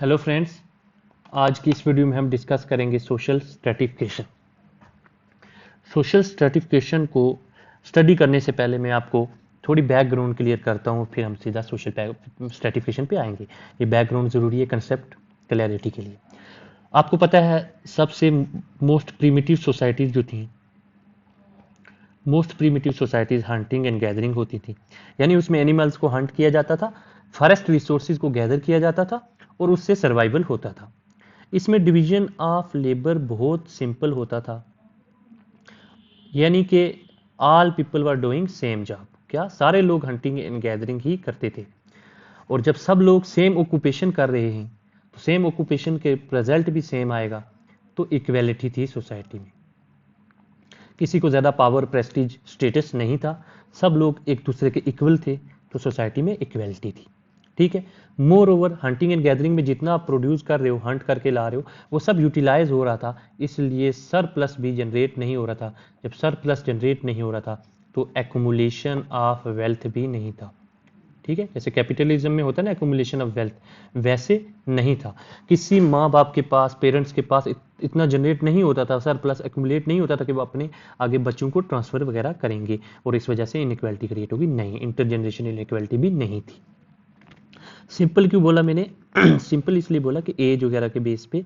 Hello friends, आज की इस वीडियो में हम डिस्कस करेंगे सोशल स्ट्रेटिफिकेशन। सोशल स्ट्रेटिफिकेशन को स्टडी करने से पहले मैं आपको थोड़ी बैकग्राउंड क्लियर करता हूँ, फिर हम सीधा सोशल स्ट्रेटिफिकेशन पे आएंगे। ये बैकग्राउंड ज़रूरी है कंसेप्ट क्लैरिटी के लिए। आपको पता है सबसे मोस्ट प्रिमिटिव सोसाइटीज़ जो थी, most primitive societies hunting and gathering होती थी, यानी उसमें एनिमल्स को हंट किया जाता था, फॉरेस्ट रिसोर्सेज को गैदर किया जाता था और उससे सर्वाइवल होता था। इसमें डिवीजन ऑफ लेबर बहुत सिंपल होता था, यानी कि all people were doing same job. क्या सारे लोग हंटिंग एंड गैदरिंग ही करते थे। और जब सब लोग सेम ऑक्यूपेशन कर रहे हैं तो सेम ऑक्यूपेशन के रिजल्ट भी सेम आएगा। तो इक्वेलिटी थी सोसाइटी में, किसी को ज़्यादा पावर प्रेस्टीज स्टेटस नहीं था, सब लोग एक दूसरे के इक्वल थे, तो सोसाइटी में इक्वेलिटी थी। ठीक है। More over hunting and gathering में जितना आप प्रोड्यूस कर रहे हो, हंट करके ला रहे हो, वो सब यूटिलाइज हो रहा था, इसलिए सरप्लस भी जनरेट नहीं हो रहा था। जब सरप्लस जनरेट नहीं हो रहा था तो एक्मुमुलेशन ऑफ वेल्थ भी नहीं था। ठीक है, जैसे कैपिटलिज्म में होता है ना एक्युमुलेशन ऑफ वेल्थ, वैसे नहीं था। किसी माँ बाप के पास, पेरेंट्स के पास इतना जनरेट नहीं होता था, सर प्लस एक्युमुलेट नहीं होता था कि वो अपने आगे बच्चों को ट्रांसफर वगैरह करेंगे, और इस वजह से इनइक्वालिटी क्रिएट होगी। नहीं, इंटर जनरेशन इनइक्वालिटी भी नहीं थी। सिंपल क्यों बोला मैंने? सिंपल इसलिए बोला कि एज वगैरह के बेस पे,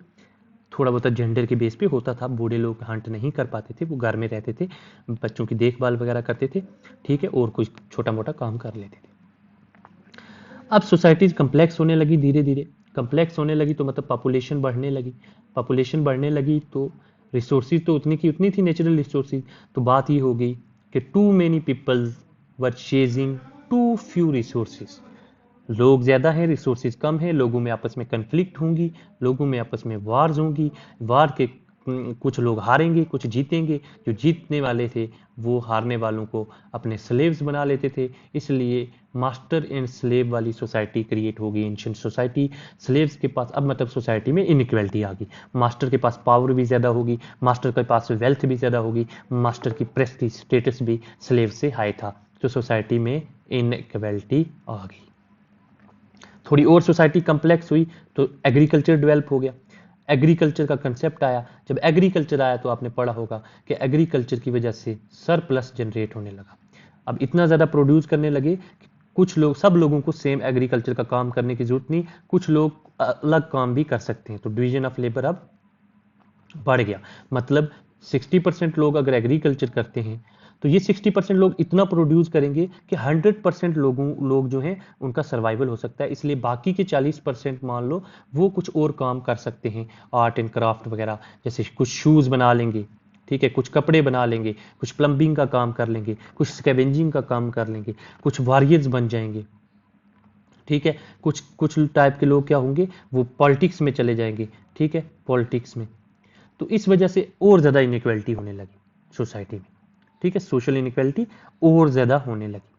थोड़ा बहुत जेंडर के बेस पे होता था। बूढ़े लोग हंट नहीं कर पाते थे, वो घर में रहते थे, बच्चों की देखभाल वगैरह करते थे, ठीक है, और कुछ छोटा मोटा काम कर लेते थे। अब सोसाइटीज कम्प्लेक्स होने लगी, धीरे धीरे कम्प्लेक्स होने लगी, तो मतलब पॉपुलेशन बढ़ने लगी। पॉपुलेशन बढ़ने लगी तो रिसोर्सेज तो उतनी की उतनी थी, नेचुरल रिसोर्सेज। तो बात ये हो गई कि too many peoples were chasing too few resources. लोग ज़्यादा हैं, रिसोर्सेज कम है, लोगों में आपस में कन्फ्लिक्ट होंगी, लोगों में आपस में वार्स होंगी। वार के कुछ लोग हारेंगे, कुछ जीतेंगे। जो जीतने वाले थे वो हारने वालों को अपने स्लेव्स बना लेते थे। इसलिए मास्टर एंड स्लेव वाली सोसाइटी क्रिएट होगी, एंशिएंट सोसाइटी। स्लेव्स के पास अब मतलब सोसाइटी में इनइक्वालिटी आ गई। मास्टर के पास पावर भी ज़्यादा होगी, मास्टर के पास वेल्थ भी ज़्यादा होगी, मास्टर की प्रेस्टीज स्टेटस भी स्लेव से हाई था, तो सोसाइटी में इनइक्वालिटी आ गई। थोड़ी और सोसाइटी कम्प्लेक्स हुई तो एग्रीकल्चर डेवलप हो गया, एग्रीकल्चर का कंसेप्ट आया। जब एग्रीकल्चर आया तो आपने पढ़ा होगा कि एग्रीकल्चर की वजह से सरप्लस जनरेट होने लगा। अब इतना ज़्यादा प्रोड्यूस करने लगे कि कुछ लोग, सब लोगों को सेम एग्रीकल्चर का काम करने की जरूरत नहीं, कुछ लोग अलग काम भी कर सकते हैं, तो डिवीजन ऑफ लेबर अब बढ़ गया। मतलब 60% लोग अगर एग्रीकल्चर करते हैं तो ये 60% लोग इतना प्रोड्यूस करेंगे कि 100% लोग जो हैं उनका सर्वाइवल हो सकता है। इसलिए बाकी के 40% मान लो वो कुछ और काम कर सकते हैं, आर्ट एंड क्राफ्ट वगैरह, जैसे कुछ शूज़ बना लेंगे, ठीक है, कुछ कपड़े बना लेंगे, कुछ प्लम्बिंग का काम कर लेंगे, कुछ स्कैवेंजिंग का काम कर लेंगे, कुछ वॉरियर्स बन जाएंगे। ठीक है, कुछ कुछ टाइप के लोग क्या होंगे, वो पॉलिटिक्स में चले जाएंगे। ठीक है, पॉलिटिक्स में। तो इस वजह से और ज़्यादा इनइक्वालिटी होने लगी सोसाइटी में। ठीक है, सोशल इनइक्वालिटी और ज़्यादा होने लगी।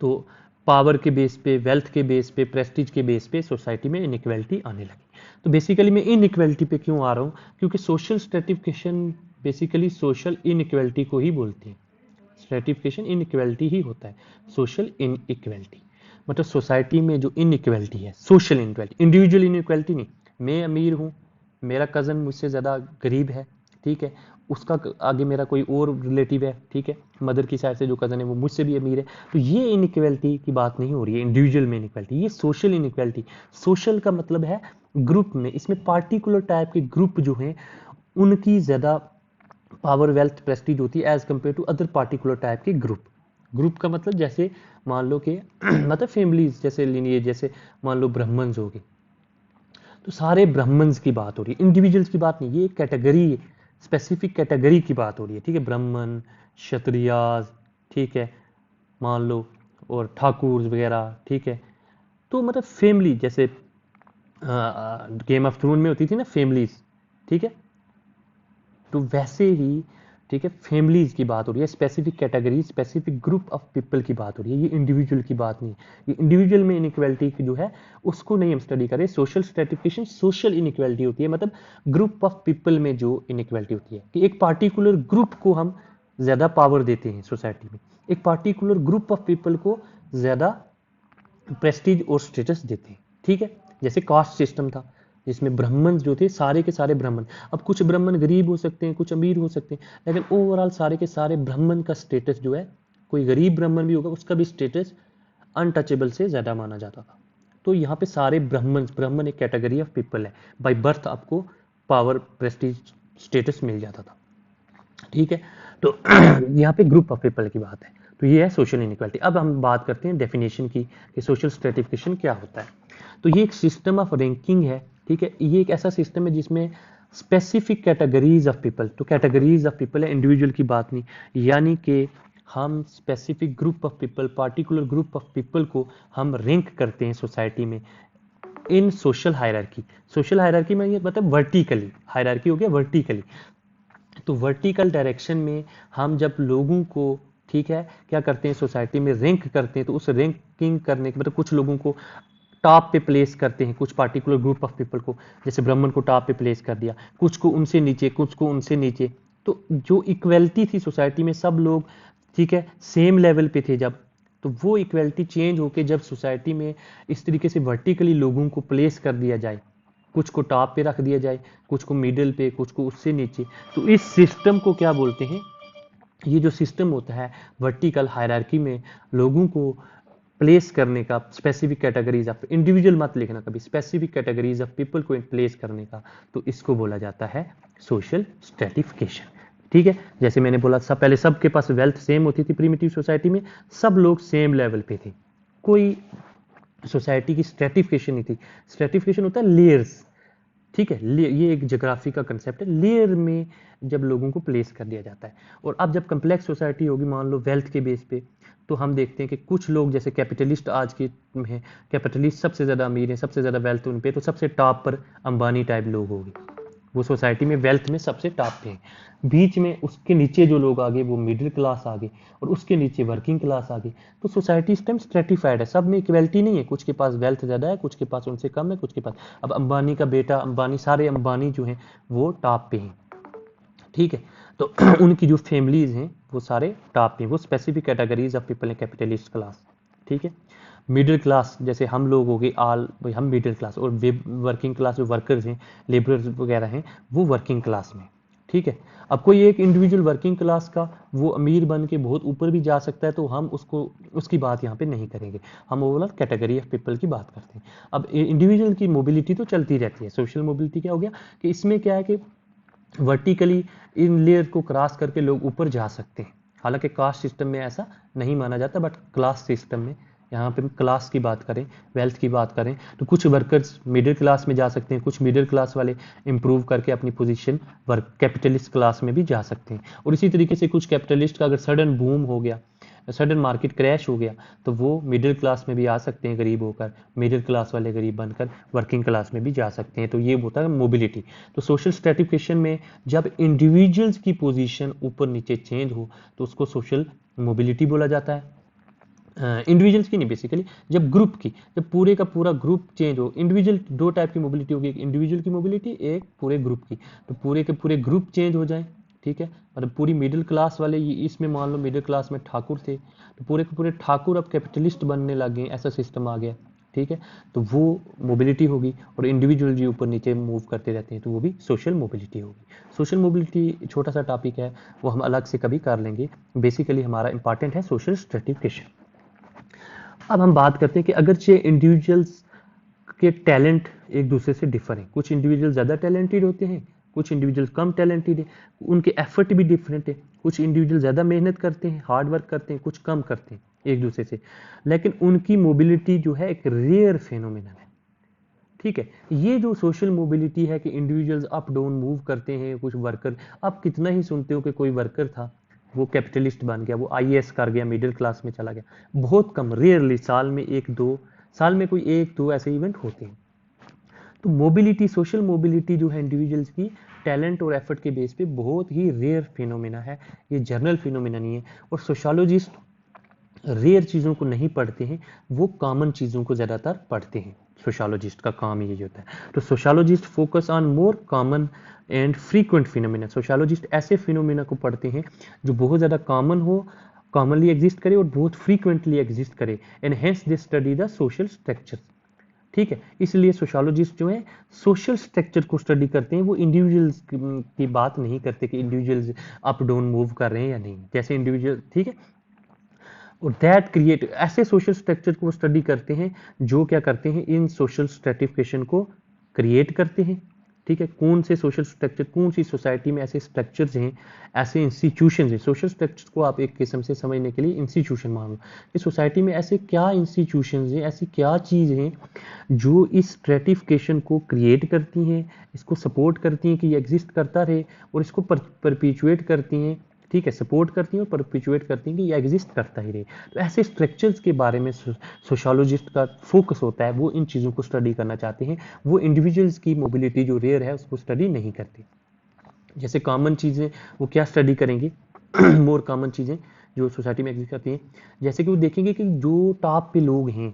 तो पावर के बेस पे, वेल्थ के बेस पे, प्रेस्टीज के बेस पे सोसाइटी में इनइक्वालिटी आने लगी। तो बेसिकली मैं इनइक्वालिटी पे क्यों आ रहा हूँ? क्योंकि social stratification basically social inequality को ही बोलते हैं। स्ट्रेटिफिकेशन इनइक्वालिटी ही होता है, सोशल इनइक्वालिटी। मतलब सोसाइटी में जो इनइक्वालिटी है, सोशल इनइक्वालिटी, इंडिविजुअल इनइक्वालिटी नहीं। मैं अमीर हूँ, मेरा कज़न मुझसे ज़्यादा गरीब है, ठीक है, उसका आगे मेरा कोई और रिलेटिव है, ठीक है, मदर की साइड से जो कज़न है वो मुझसे भी अमीर है, तो ये इनइक्वालिटी की बात नहीं हो रही है, इंडिविजुअल में इनइक्वालिटी, ये सोशल इनइक्वालिटी। सोशल का मतलब है ग्रुप में, इसमें पार्टिकुलर टाइप के ग्रुप जो हैं उनकी ज़्यादा पावर, वेल्थ, प्रेस्टीज होती है as compare to other particular type के ग्रुप। ग्रुप का मतलब जैसे मान लो कि मतलब फैमिलीज, जैसे लिनिएज, जैसे मान लो ब्राह्मण्स हो गए, तो सारे ब्राह्मण्स की बात हो रही है, इंडिविजुअल्स की बात नहीं, ये कैटेगरी, स्पेसिफिक कैटेगरी की बात हो रही है। ठीक है, ब्राह्मण, क्षत्रियाज, ठीक है, मान लो, और ठाकुर वगैरह, ठीक है। तो मतलब फैमिली, जैसे गेम ऑफ थ्रोन में होती थी ना फैमिलीज, ठीक है, तो वैसे ही, ठीक है, फैमिलीज की बात हो रही है, specific category, specific group of people की बात हो रही है, ये इंडिविजुअल की बात नहीं। ये इंडिविजुअल में इनइक्वालिटी जो है उसको नहीं हम स्टडी करें। सोशल स्ट्रेटिफिकेशन सोशल इनइक्वालिटी होती है, मतलब ग्रुप ऑफ पीपल में जो इनइक्वालिटी होती है कि एक पार्टिकुलर ग्रुप को हम ज़्यादा पावर देते हैं सोसाइटी में, एक पार्टिकुलर ग्रुप ऑफ पीपल को ज़्यादा प्रेस्टीज और स्टेटस देते हैं। ठीक है, जैसे कास्ट सिस्टम था जिसमें ब्राह्मण जो थे सारे के सारे ब्राह्मण, अब कुछ ब्राह्मण गरीब हो सकते हैं, कुछ अमीर हो सकते हैं, लेकिन ओवरऑल सारे के सारे ब्राह्मण का स्टेटस जो है, कोई गरीब ब्राह्मण भी होगा उसका भी स्टेटस अनटचेबल से ज्यादा माना जाता था। तो यहाँ पे सारे ब्राह्मण, ब्राह्मण एक कैटेगरी ऑफ पीपल है, बाय बर्थ आपको पावर प्रेस्टीज स्टेटस मिल जाता था, ठीक है। तो यहाँ पे ग्रुप ऑफ पीपल की बात है, तो ये है सोशल इनइक्वालिटी। अब हम बात करते हैं डेफिनेशन की कि सोशल स्ट्रेटिफिकेशन क्या होता है। तो ये एक सिस्टम ऑफ रैंकिंग है, ठीक है। ये एक ऐसा सिस्टम है जिसमें स्पेसिफिक कैटेगरीज ऑफ पीपल, तो कैटेगरीज ऑफ पीपल है, इंडिविजुअल की बात नहीं, यानी कि हम specific group of people, particular group of people को हम रैंक करते हैं सोसाइटी में इन सोशल हायरार्की। सोशल हायरार्की में ये मतलब वर्टिकली, हायरार्की हो गया वर्टिकली, तो वर्टिकल डायरेक्शन में हम जब लोगों को, ठीक है, क्या करते हैं सोसाइटी में रैंक करते हैं, तो उस रैंकिंग करने के मतलब कुछ लोगों को टॉप पे प्लेस करते हैं, कुछ पार्टिकुलर ग्रुप ऑफ पीपल को, जैसे ब्राह्मण को टॉप पे प्लेस कर दिया, कुछ को उनसे नीचे, कुछ को उनसे नीचे। तो जो इक्वलिटी थी सोसाइटी में, सब लोग, ठीक है, सेम लेवल पे थे जब, तो वो इक्वलिटी चेंज होके जब सोसाइटी में इस तरीके से वर्टिकली लोगों को प्लेस कर दिया जाए, कुछ को टॉप पे रख दिया जाए, कुछ को मिडिल पे, कुछ को उससे नीचे, तो इस सिस्टम को क्या बोलते हैं, ये जो सिस्टम होता है वर्टिकल हायरार्की में लोगों को प्लेस करने का, स्पेसिफिक कैटेगरीज ऑफ, इंडिविजुअल मत लिखना कभी, स्पेसिफिक कैटेगरीज ऑफ पीपल को प्लेस करने का, तो इसको बोला जाता है सोशल स्ट्रेटिफिकेशन, ठीक है। जैसे मैंने बोला सब पहले सबके पास वेल्थ सेम होती थी प्रिमिटिव सोसाइटी में, सब लोग सेम लेवल पे थे, कोई सोसाइटी की स्ट्रेटिफिकेशन नहीं थी। स्ट्रेटिफिकेशन होता है लेयर्स, ठीक है, ये एक ज्योग्राफी का कंसेप्ट है, लेयर में जब लोगों को प्लेस कर दिया जाता है। और अब जब कम्प्लेक्स सोसाइटी होगी, मान लो वेल्थ के बेस पे, तो हम देखते हैं कि कुछ लोग जैसे कैपिटलिस्ट आज के हैं, कैपिटलिस्ट सबसे ज़्यादा अमीर हैं, सबसे ज़्यादा वेल्थ उन पे, तो सबसे टॉप पर अंबानी टाइप लोग होंगे, वो सोसाइटी में वेल्थ में सबसे टॉप पे हैं। बीच में उसके नीचे जो लोग आगे वो मिडिल क्लास आगे, और उसके नीचे वर्किंग क्लास आगे। तो सोसाइटी इस टाइम स्ट्रेटिफाइड है, सब में इक्वलिटी नहीं है, कुछ के पास वेल्थ ज़्यादा है, कुछ के पास उनसे कम है, कुछ के पास, अब अंबानी का बेटा अंबानी, सारे अंबानी जो हैं वो टॉप पे हैं, ठीक है। तो उनकी जो फैमिलीज हैं वो सारे टॉप पे हैं, वो स्पेसिफिक कैटेगरीज ऑफ पीपल हैं, कैपिटलिस्ट क्लास, ठीक है। मिडिल क्लास जैसे हम लोग हो गए, आल भाई हम मिडिल क्लास, और वर्किंग क्लास जो वर्कर्स हैं, लेबरर्स वगैरह हैं, वो वर्किंग क्लास में, ठीक है। अब कोई एक इंडिविजुअल वर्किंग क्लास का वो अमीर बन के बहुत ऊपर भी जा सकता है, तो हम उसको, उसकी बात यहाँ पे नहीं करेंगे, हम ओवरऑल कैटेगरी ऑफ पीपल की बात करते हैं। अब इंडिविजुअल की मोबिलिटी तो चलती रहती है, सोशल मोबिलिटी क्या हो गया कि इसमें क्या है कि वर्टिकली इन लेयर को क्रॉस करके लोग ऊपर जा सकते हैं, हालांकि कास्ट सिस्टम में ऐसा नहीं माना जाता, बट क्लास सिस्टम में, यहाँ पे क्लास की बात करें, वेल्थ की बात करें, तो कुछ वर्कर्स मिडिल क्लास में जा सकते हैं, कुछ मिडिल क्लास वाले इंप्रूव करके अपनी पोजीशन वर्क कैपिटलिस्ट क्लास में भी जा सकते हैं। और इसी तरीके से कुछ कैपिटलिस्ट का अगर सडन बूम हो गया, सडन मार्केट क्रैश हो गया, तो वो मिडिल क्लास में भी आ सकते हैं गरीब होकर, मिडिल क्लास वाले गरीब बनकर वर्किंग क्लास में भी जा सकते हैं, तो ये होता है मोबिलिटी। तो सोशल स्ट्रेटिफिकेशन में जब इंडिविजुअल्स की पोजीशन ऊपर नीचे चेंज हो तो उसको सोशल मोबिलिटी बोला जाता है। इंडिविजुअल्स की नहीं, बेसिकली जब ग्रुप की, जब पूरे का पूरा ग्रुप चेंज हो, इंडिविजुअल दो टाइप की मोबिलिटी होगी, एक इंडिविजुअल की मोबिलिटी, एक पूरे ग्रुप की, तो पूरे के पूरे ग्रुप चेंज हो जाए, ठीक है। मतलब पूरी मिडिल क्लास वाले, इसमें मान लो मिडिल क्लास में ठाकुर थे, तो पूरे के पूरे ठाकुर अब कैपिटलिस्ट बनने लगे, ऐसा सिस्टम आ गया, ठीक है। तो वो मोबिलिटी होगी, और इंडिविजुअल जी ऊपर नीचे मूव करते रहते हैं, तो वो भी सोशल मोबिलिटी होगी। सोशल मोबिलिटी छोटा सा टॉपिक है, वो हम अलग से कभी कर लेंगे, बेसिकली हमारा इंपॉर्टेंट है सोशल स्ट्रेटिफिकेशन। अब हम बात करते हैं कि अगरचे इंडिविजुअल्स के टैलेंट एक दूसरे से डिफर हैं, कुछ इंडिविजुअल ज़्यादा टैलेंटेड होते हैं, कुछ इंडिविजुअल कम टैलेंटेड है, उनके एफर्ट भी डिफरेंट है, कुछ इंडिविजुअल ज़्यादा मेहनत करते हैं, हार्ड वर्क करते हैं, कुछ कम करते हैं एक दूसरे से, लेकिन उनकी मोबिलिटी जो है एक रेयर फेनोमेनन है, ठीक है। ये जो सोशल मोबिलिटी है कि इंडिविजुअल्स अप डाउन मूव करते हैं, कुछ वर्कर, आप कितना ही सुनते हो कि कोई वर्कर था वो कैपिटलिस्ट बन गया, वो आईएएस कर गया, मिडिल क्लास में चला गया, बहुत कम, रेयरली, साल में एक दो, साल में कोई एक दो ऐसे इवेंट होते हैं। तो मोबिलिटी, सोशल मोबिलिटी जो है इंडिविजुअल्स की टैलेंट और एफर्ट के बेस पे बहुत ही रेयर फिनोमेना है, ये जनरल फिनोमेना नहीं है। और सोशोलॉजिस्ट रेयर चीज़ों को नहीं पढ़ते हैं, वो कॉमन चीज़ों को ज़्यादातर पढ़ते हैं, सोशोलॉजिस्ट का काम ये होता है। तो sociologist focus on more common and frequent phenomena, sociologist ऐसे फिनोमेना को पढ़ते हैं जो बहुत ज़्यादा कॉमन हो, कॉमनली एग्जिस्ट करे और बहुत फ्रीक्वेंटली एग्जिस्ट करे, and hence they study the social structure. ठीक है, इसलिए सोशियोलॉजिस्ट जो है सोशल स्ट्रक्चर को स्टडी करते हैं, वो इंडिविजुअल्स की बात नहीं करते कि इंडिविजुअल्स अप डाउन मूव कर रहे हैं या नहीं, जैसे इंडिविजुअल, ठीक है। और दैट क्रिएट, ऐसे सोशल स्ट्रक्चर को स्टडी करते हैं जो क्या करते हैं, इन सोशल स्ट्रेटिफिकेशन को क्रिएट करते हैं। ठीक है, कौन से सोशल स्ट्रक्चर, कौन सी सोसाइटी में ऐसे स्ट्रक्चर्स हैं, ऐसे इंस्टीट्यूशन हैं। सोशल स्ट्रक्चर को आप एक किस्म से समझने के लिए इंस्टीट्यूशन मान लो कि सोसाइटी में ऐसे क्या इंस्टीट्यूशन हैं, ऐसी क्या चीज़ हैं जो इस स्ट्रेटिफिकेशन को क्रिएट करती हैं, इसको सपोर्ट करती हैं कि ये एग्जिस्ट करता रहे, और इसको परपिचुएट करती हैं। ठीक है, सपोर्ट करती हैं और परपिचुएट करती हैं कि ये एग्जिस्ट करता ही रहे। तो ऐसे स्ट्रक्चर्स के बारे में सोशियोलॉजिस्ट का फोकस होता है, वो इन चीज़ों को स्टडी करना चाहते हैं। वो इंडिविजुअल्स की मोबिलिटी जो रेयर है उसको स्टडी नहीं करते। जैसे कॉमन चीज़ें वो क्या स्टडी करेंगे, मोर कॉमन चीज़ें जो सोसाइटी में एग्जिस्ट करती हैं, जैसे कि वो देखेंगे कि जो टॉप पे लोग हैं,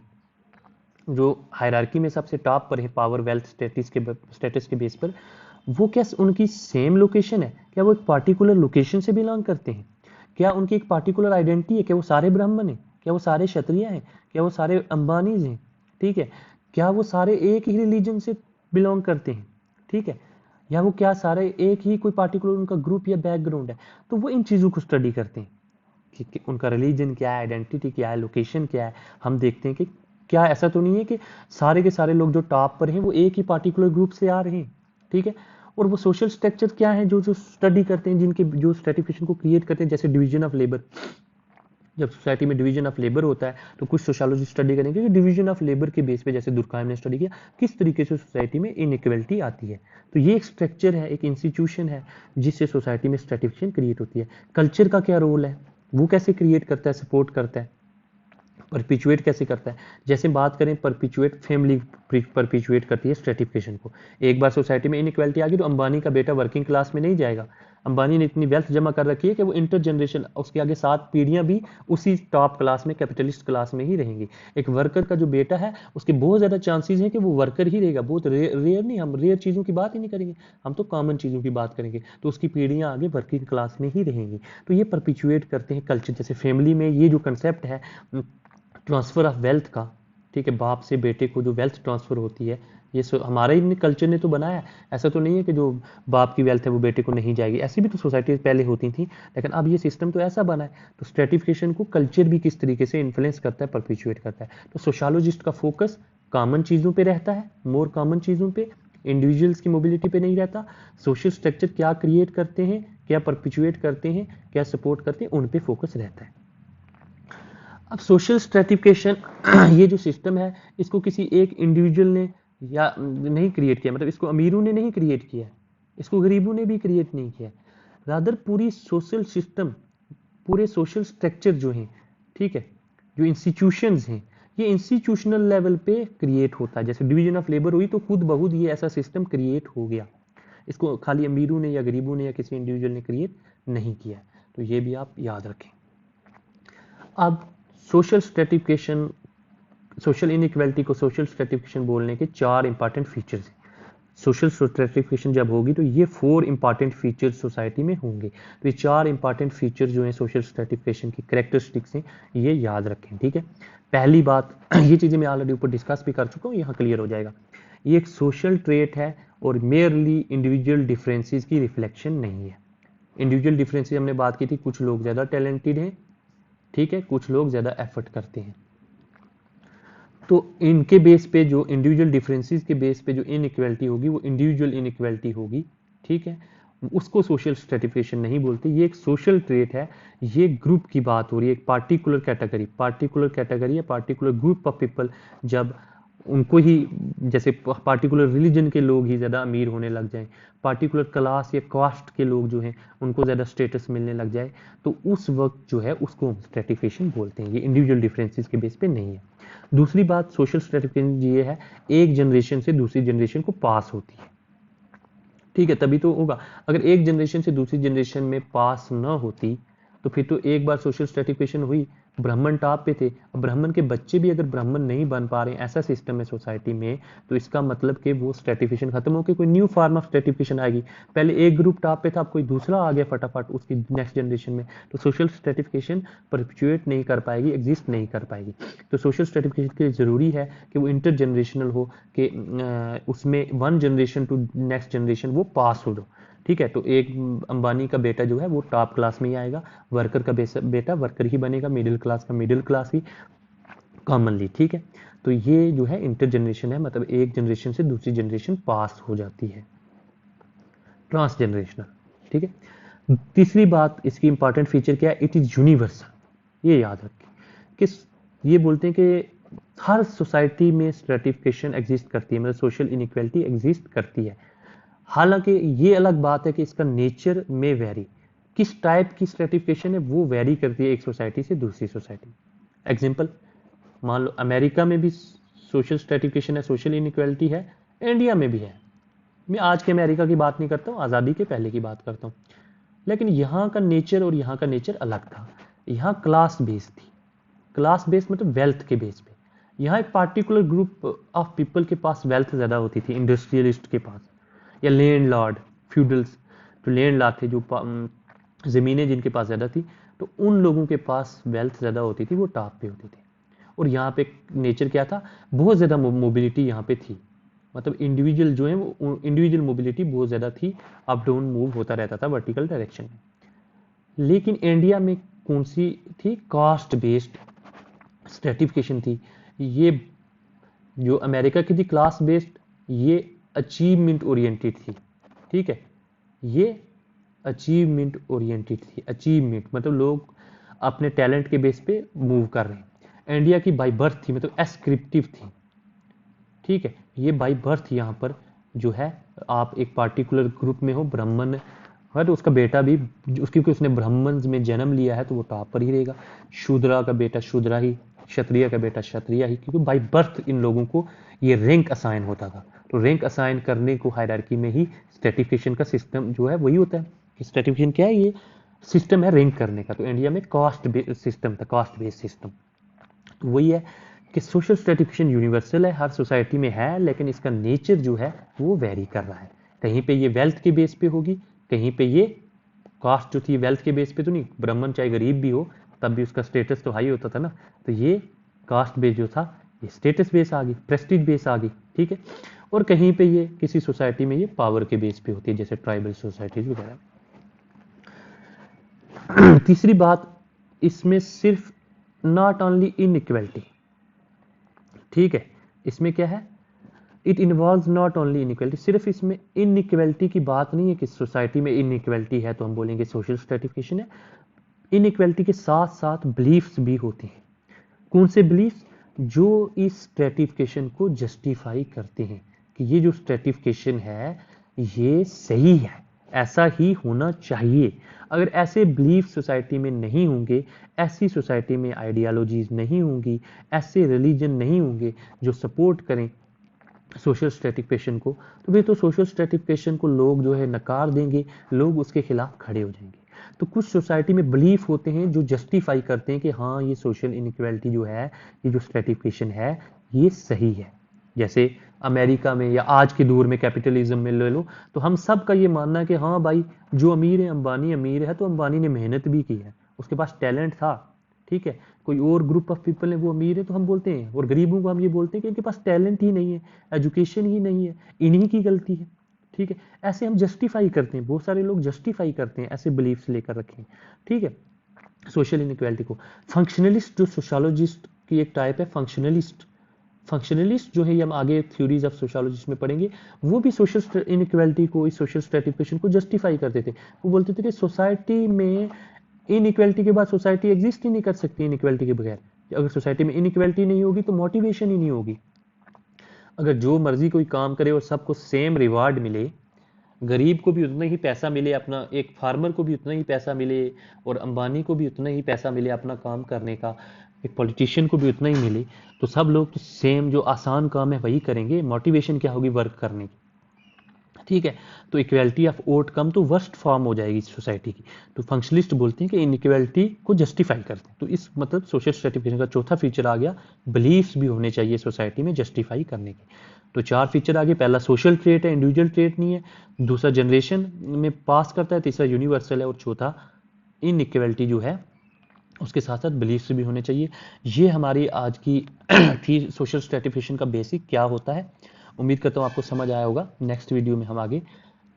जो हायरार्की में सबसे टॉप पर है पावर वेल्थ स्टेटस के बेस पर, वो क्या उनकी सेम लोकेशन है, क्या वो एक पार्टिकुलर लोकेशन से बिलोंग करते हैं, क्या उनकी एक पार्टिकुलर आइडेंटिटी है, क्या वो सारे ब्राह्मण हैं, क्या वो सारे क्षत्रिय हैं, क्या वो सारे अंबानीज हैं, ठीक है, क्या वो सारे एक ही रिलीजन से बिलोंग करते हैं, ठीक है, या वो क्या सारे एक ही कोई पार्टिकुलर उनका ग्रुप या बैकग्राउंड है। तो वो इन चीज़ों को स्टडी करते हैं कि उनका रिलीजन क्या है, आइडेंटिटी क्या है, लोकेशन क्या है। हम देखते हैं कि क्या ऐसा तो नहीं है कि सारे के सारे लोग जो टॉप पर हैं वो एक ही पार्टिकुलर ग्रुप से आ रहे हैं, ठीक है। और वो सोशल स्ट्रक्चर क्या है जो जो स्टडी करते हैं, जिनके जो स्ट्रेटिफिकेशन को क्रिएट करते हैं, जैसे डिवीजन ऑफ लेबर। जब सोसाइटी में डिवीजन ऑफ लेबर होता है तो कुछ सोशियोलॉजी स्टडी करेंगे कि डिवीजन ऑफ लेबर के बेस पे, जैसे दुर्कheim ने स्टडी किया, किस तरीके से सोसाइटी में इनइक्वलिटी आती है। तो ये एक स्ट्रक्चर है, एक इंस्टीट्यूशन है जिससे सोसाइटी में स्ट्रेटिफिकेशन क्रिएट होती है। कल्चर का क्या रोल है, वो कैसे क्रिएट करता है, सपोर्ट करता है, परपिचुएट कैसे करता है। जैसे बात करें परपिचुएट, फैमिली परपिचुएट करती है स्ट्रेटिफिकेशन को। एक बार सोसाइटी में इनइक्वालिटी आ गई तो अंबानी का बेटा वर्किंग क्लास में नहीं जाएगा। अंबानी ने इतनी वेल्थ जमा कर रखी है कि वो इंटर जनरेशन, उसके आगे 7 पीढ़ियां भी उसी टॉप क्लास में, कैपिटलिस्ट क्लास में ही रहेंगी। एक वर्कर का जो बेटा है उसके बहुत ज़्यादा चांसेस हैं कि वो वर्कर ही रहेगा। बहुत रेयर नहीं, हम रेयर चीज़ों की बात ही नहीं करेंगे, हम तो कॉमन चीज़ों की बात करेंगे। तो उसकी पीढ़ियां आगे वर्किंग क्लास में ही रहेंगी। तो ये परपिचुएट करते हैं कल्चर। जैसे फैमिली में ये जो कंसेप्ट है ट्रांसफर ऑफ वेल्थ का, ठीक है, बाप से बेटे को जो वेल्थ ट्रांसफर होती है, ये हमारे ही कल्चर ने तो बनाया है। ऐसा तो नहीं है कि जो बाप की वेल्थ है वो बेटे को नहीं जाएगी, ऐसी भी तो सोसाइटी पहले होती थी, लेकिन अब ये सिस्टम तो ऐसा बना है। तो स्ट्रेटिफिकेशन को कल्चर भी किस तरीके से इन्फ्लुएंस करता है, परपिचुएट करता है। तो सोशियोलॉजिस्ट का फोकस कॉमन चीज़ों पे रहता है, मोर कॉमन चीज़ों पे, इंडिविजुअल्स की मोबिलिटी पे नहीं रहता। सोशल स्ट्रक्चर क्या क्रिएट करते हैं, क्या परपिचुएट करते हैं, क्या सपोर्ट करते हैं, उन पे फोकस रहता है। अब सोशल स्ट्रेटिफिकेशन ये जो सिस्टम है इसको किसी एक इंडिविजुअल ने या नहीं क्रिएट किया, मतलब इसको अमीरों ने नहीं क्रिएट किया, इसको गरीबों ने भी क्रिएट नहीं किया। रादर पूरी सोशल सिस्टम, पूरे सोशल स्ट्रक्चर जो हैं, ठीक है, जो इंस्टीट्यूशंस हैं, ये इंस्टीट्यूशनल लेवल पे क्रिएट होता है। जैसे डिवीजन ऑफ लेबर हुई तो खुद बहुत ये ऐसा सिस्टम क्रिएट हो गया। इसको खाली अमीरों ने या गरीबों ने या किसी इंडिविजुअल ने क्रिएट नहीं किया। तो ये भी आप याद रखें। अब सोशल स्ट्रेटिफिकेशन, सोशल इनइक्वालिटी को सोशल स्ट्रेटिफिकेशन बोलने के 4 इंपॉर्टेंट फीचर्स हैं। सोशल स्ट्रेटिफिकेशन जब होगी तो ये 4 इंपॉर्टेंट फीचर्स सोसाइटी में होंगे। तो ये 4 इंपॉर्टेंट फीचर जो हैं सोशल स्ट्रेटिफिकेशन की कैरेक्टरिस्टिक्स हैं, ये याद रखें, ठीक है। पहली बात, ये चीज़ें मैं ऑलरेडी ऊपर डिस्कस भी कर चुका हूँ, यहाँ क्लियर हो जाएगा। ये एक सोशल ट्रेट है और मेयरली इंडिविजुअल डिफरेंसेस की रिफ्लेक्शन नहीं है। इंडिविजुअल डिफरेंसेस हमने बात की थी, कुछ लोग ज़्यादा टैलेंटेड हैं, ठीक है, कुछ लोग ज़्यादा एफर्ट करते हैं। तो इनके बेस पे, जो इंडिविजुअल डिफरेंसेस के बेस पे जो इनइक्वालिटी होगी वो इंडिविजुअल इनइक्वालिटी होगी, ठीक है। उसको सोशल स्ट्रेटिफिकेशन नहीं बोलते, ये एक सोशल ट्रेट है। ये ग्रुप की बात हो रही है, एक पार्टिकुलर कैटेगरी या पार्टिकुलर ग्रुप ऑफ पीपल, जब उनको ही, जैसे पार्टिकुलर रिलीजन के लोग ही ज़्यादा अमीर होने लग जाएं, पार्टिकुलर क्लास या कास्ट के लोग जो हैं उनको ज़्यादा स्टेटस मिलने लग जाए, तो उस वक्त जो है उसको हम स्ट्रेटिफिकेशन बोलते हैं। ये इंडिविजुअल डिफरेंसेस के बेस पे नहीं है। दूसरी बात सोशल स्ट्रेटिफिकेशन ये है, एक जनरेशन से दूसरी जनरेशन को पास होती है, ठीक है, तभी तो होगा। अगर एक जनरेशन से दूसरी जनरेशन में पास ना होती तो फिर तो एक बार सोशल स्ट्रेटिफिकेशन हुई ब्राह्मण टॉप पे थे, अब ब्राह्मण के बच्चे भी अगर ब्राह्मण नहीं बन पा रहे हैं, ऐसा सिस्टम है सोसाइटी में, तो इसका मतलब कि वो स्ट्रेटिफिकेशन खत्म होकर कोई न्यू फॉर्म ऑफ स्ट्रेटिफिकेशन आएगी। पहले एक ग्रुप टॉप पे था, अब कोई दूसरा आ गया फटाफट उसकी नेक्स्ट जनरेशन में, तो सोशल स्ट्रेटिफिकेशन परपेचुएट नहीं कर पाएगी, एग्जिस्ट नहीं कर पाएगी। तो सोशल स्ट्रेटिफिकेशन के लिए ज़रूरी है कि वो इंटर जनरेशनल हो, कि उसमें one generation to next generation वो पास हो। ठीक है, तो एक अंबानी का बेटा जो है वो टॉप क्लास में ही आएगा, वर्कर का बेटा वर्कर ही बनेगा, मिडिल क्लास का मिडिल क्लास ही कॉमनली। ठीक है, तो ये जो है इंटर जनरेशन है, मतलब एक जनरेशन से दूसरी जनरेशन पास हो जाती है, ट्रांस जनरेशनल। ठीक है, तीसरी बात इसकी इंपॉर्टेंट फीचर क्या है, इट इज यूनिवर्सल। ये याद रखें कि ये बोलते हैं कि हर सोसाइटी में स्ट्रेटिफिकेशन एग्जिस्ट करती है, मतलब सोशल इनइक्वालिटी एग्जिस्ट करती है। हालांकि ये अलग बात है कि इसका नेचर में वेरी, किस टाइप की स्ट्रेटिफिकेशन है वो वेरी करती है एक सोसाइटी से दूसरी सोसाइटी। एग्जांपल, मान लो अमेरिका में भी सोशल स्ट्रेटिफिकेशन है, सोशल इनइक्वालिटी है, इंडिया में भी है। मैं आज के अमेरिका की बात नहीं करता हूँ, आज़ादी के पहले की बात करता हूँ। लेकिन यहाँ का नेचर और यहाँ का नेचर अलग था। यहाँ क्लास बेस थी, क्लास बेस मतलब वेल्थ के बेस पे। यहाँ एक पार्टिकुलर ग्रुप ऑफ पीपल के पास वेल्थ ज़्यादा होती थी, इंडस्ट्रियलिस्ट के पास, या लैंड लॉर्ड, फ्यूडल्स, जो लैंड लॉर्ड थे, जो ज़मीनें जिनके पास ज़्यादा थी, तो उन लोगों के पास वेल्थ ज़्यादा होती थी, वो टॉप पे होती थी। और यहाँ पे नेचर क्या था, बहुत ज़्यादा मोबिलिटी यहाँ पे थी, मतलब इंडिविजुअल जो है वो इंडिविजुअल मोबिलिटी बहुत ज़्यादा थी, अप डाउन मूव होता रहता था वर्टिकल डायरेक्शन में। लेकिन इंडिया में कौन सी थी, कास्ट बेस्ड स्ट्रेटिफिकेशन थी। ये जो अमेरिका की थी क्लास बेस्ड, ये अचीवमेंट ओरिएंटेड थी। ठीक है, ये अचीवमेंट ओरिएंटेड थी, अचीवमेंट मतलब लोग अपने टैलेंट के बेस पे मूव कर रहे हैं। इंडिया की बाई बर्थ थी, मतलब एस्क्रिप्टिव थी। ठीक है, ये बाई बर्थ यहाँ पर जो है, आप एक पार्टिकुलर ग्रुप में हो, ब्राह्मण है तो उसका बेटा भी उसकी, क्योंकि उसने ब्राह्मण में जन्म लिया है तो वो टॉप पर ही रहेगा, शूद्रा का बेटा शूद्रा ही, क्षत्रिय का बेटा क्षत्रिय ही, क्योंकि बाई बर्थ इन लोगों को ये रैंक असाइन होता था। तो रैंक असाइन करने को हायरार्की में ही स्ट्रेटिफिकेशन का सिस्टम जो है वही होता है कि स्ट्रेटिफिकेशन क्या है, ये सिस्टम है रैंक करने का। तो इंडिया में कास्ट बेस्ड सिस्टम था, कास्ट बेस्ड सिस्टम। तो वही है कि सोशल स्ट्रेटिफिकेशन यूनिवर्सल है, हर सोसाइटी में है, लेकिन इसका नेचर जो है वो वेरी कर रहा है। कहीं पे ये वेल्थ के बेस पे होगी, कहीं पे ये कास्ट जो थी वेल्थ के बेस पे तो नहीं, ब्राह्मण चाहे गरीब भी हो तब भी उसका स्टेटस तो हाई होता था ना, तो ये कास्ट बेस जो था ये स्टेटस बेस आ गई, प्रेस्टीज बेस आ गई। ठीक है, और कहीं पे ये किसी सोसाइटी में ये पावर के बेस पे होती है, जैसे ट्राइबल सोसाइटीज वगैरह। तीसरी बात, इसमें सिर्फ नॉट ओनली इनइक्वालिटी, ठीक है, इसमें क्या है, it involve not only inequality, सिर्फ इसमें इनइक्वालिटी की बात नहीं है कि सोसाइटी में इनइक्वालिटी है तो हम बोलेंगे सोशल स्ट्रेटिफिकेशन है। इनइक्वालिटी के साथ साथ बिलीफ्स भी होती हैं। कौन से बिलीफ्स, जो इस स्ट्रेटिफिकेशन को जस्टिफाई करते हैं कि ये जो स्ट्रेटिफिकेशन है ये सही है, ऐसा ही होना चाहिए। अगर ऐसे बिलीफ सोसाइटी में नहीं होंगे, ऐसी सोसाइटी में आइडियालॉजीज नहीं होंगी, ऐसे रिलीजन नहीं होंगे जो सपोर्ट करें सोशल स्ट्रेटिफिकेशन को, तो फिर तो सोशल स्ट्रेटिफिकेशन को लोग जो है नकार देंगे, लोग उसके खिलाफ खड़े हो जाएंगे। तो कुछ सोसाइटी में बिलीफ होते हैं जो जस्टिफाई करते हैं कि हाँ ये सोशल इनइक्वालिटी जो है, ये जो स्ट्रेटिफिकेशन है ये सही है। जैसे अमेरिका में या आज के दौर में कैपिटलिज्म में ले लो, तो हम सब का ये मानना है कि हाँ भाई जो अमीर है, अंबानी अमीर है तो अंबानी ने मेहनत भी की है, उसके पास टैलेंट था। ठीक है, कोई और ग्रुप ऑफ पीपल है वो अमीर है तो हम बोलते हैं, और गरीबों को हम ये बोलते हैं कि इनके पास टैलेंट ही नहीं है, एजुकेशन ही नहीं है, इन्हीं की गलती है। ठीक है, ऐसे हम जस्टिफाई करते हैं, बहुत सारे लोग जस्टिफाई करते हैं ऐसे बिलीफ्स लेकर रखे हैं। ठीक है, सोशल इनइक्वालिटी को। फंक्शनलिस्ट जो सोशोलॉजिस्ट की एक टाइप है, फंक्शनलिस्ट, फंक्शनलिस्ट जो है ये हम आगे थ्योरीज ऑफ सोशोलॉजिस्ट में पढ़ेंगे, वो भी सोशल इनइक्वालिटी को, इस सोशल स्ट्रेटिफिकेशन को जस्टिफाई करते थे। वो बोलते थे कि सोसाइटी में इनइक्वालिटी के बाद सोसाइटी एग्जिस्ट ही नहीं कर सकती इनइक्वालिटी के बगैर। अगर सोसाइटी में इनइक्वालिटी नहीं होगी तो मोटिवेशन ही नहीं होगी। अगर जो मर्जी कोई काम करे और सबको सेम रिवार्ड मिले, गरीब को भी उतना ही पैसा मिले, अपना एक फार्मर को भी उतना ही पैसा मिले, और अंबानी को भी उतना ही पैसा मिले अपना काम करने का, एक पॉलिटिशियन को भी उतना ही मिले, तो सब लोग तो सेम जो आसान काम है वही करेंगे। मोटिवेशन क्या होगी, वर्क करने की। ठीक है। तो इक्वेलिटी ऑफ आउटकम तो वर्स्ट फॉर्म हो जाएगी सोसाइटी की। तो फंक्शनलिस्ट बोलते हैं कि इनइक्वेलिटी को जस्टिफाई करते हैं। तो इस मतलब सोशल स्ट्रेटिफिकेशन का चौथा फीचर आ गया, बिलीफ्स भी होने चाहिए सोसाइटी में जस्टिफाई करने के। तो 4 फीचर आ गए। पहला सोशल ट्रेट है, इंडिविजुअल ट्रेट नहीं है। दूसरा जनरेशन में पास करता है। तीसरा यूनिवर्सल है। और चौथा इनइक्वेलिटी जो है उसके साथ साथ बिलीफ्स भी होने चाहिए। ये हमारी आज की थी सोशल स्ट्रेटिफिकेशन का बेसिक क्या होता है। उम्मीद करता हूँ आपको समझ आया होगा। नेक्स्ट वीडियो में हम आगे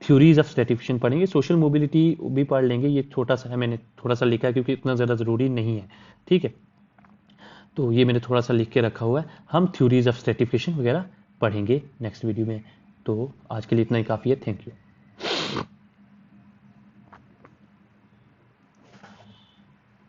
थ्योरीज ऑफ स्ट्रेटिफिकेशन पढ़ेंगे। सोशल मोबिलिटी भी पढ़ लेंगे। ये छोटा सा है, मैंने थोड़ा सा लिखा है क्योंकि इतना ज़्यादा ज़रूरी नहीं है। ठीक है, तो ये मैंने थोड़ा सा लिख के रखा हुआ है। हम थ्योरीज ऑफ स्ट्रेटिफिकेशन वगैरह पढ़ेंगे नेक्स्ट वीडियो में। तो आज के लिए इतना ही काफ़ी है। Thank you.